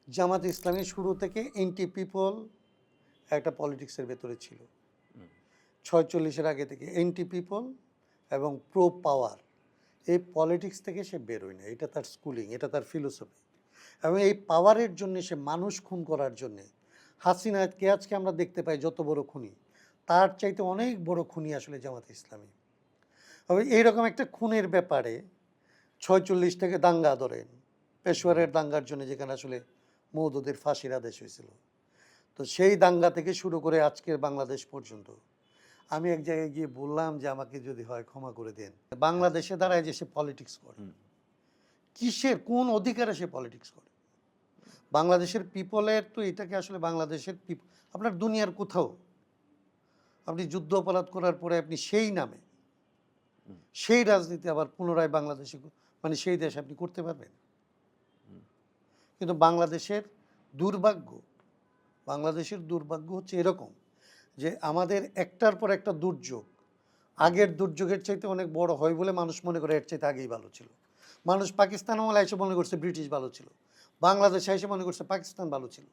জামাতে ইসলামী শুরু থেকে এন্টি পিপল একটা পলিটিক্সের ভেতরে ছিল। ৪৬-এর আগে থেকে এন্টি পিপল এবং প্রো পাওয়ার, এই পলিটিক্স থেকে সে বেরোয় না। এটা তার স্কুলিং, এটা তার ফিলোসফি। এবং এই পাওয়ারের জন্য সে মানুষ খুন করার জন্যে হাসিনাকে আজকে আমরা দেখতে পাই যত বড় খুনি, তার চাইতে অনেক বড় খুনি আসলে জামাতে ইসলামী। তবে এইরকম একটা খুনের ব্যাপারে ৪৬ থেকে দাঙ্গা ধরেন, পেশোয়ারের দাঙ্গার জন্য যেখানে আসলে মওদুদের ফাঁসির আদেশ হয়েছিল, তো সেই দাঙ্গা থেকে শুরু করে আজকের বাংলাদেশ পর্যন্ত আমি এক জায়গায় গিয়ে বললাম যে আমাকে যদি হয় ক্ষমা করে দেন, বাংলাদেশে দাঁড়ায় যে সে পলিটিক্স করে, কিসের কোন অধিকারে সে পলিটিক্স করে? বাংলাদেশের পিপলের তো এটাকে আসলে বাংলাদেশের আপনার দুনিয়ার কোথাও আপনি যুদ্ধ অপরাধ করার পরে আপনি সেই নামে সেই রাজনীতি আবার পুনরায় বাংলাদেশে মানে সেই দেশে আপনি করতে পারবেন? কিন্তু বাংলাদেশের দুর্ভাগ্য হচ্ছে এরকম যে আমাদের একটার পর একটা দুর্যোগ আগের দুর্যোগের চাইতে অনেক বড় হয় বলে মানুষ মনে করে এর চাইতে আগেই ভালো ছিল। মানুষ পাকিস্তান আমলে এসে মনে করছে ব্রিটিশ ভালো ছিল, বাংলাদেশে এসে মনে করছে পাকিস্তান ভালো ছিল।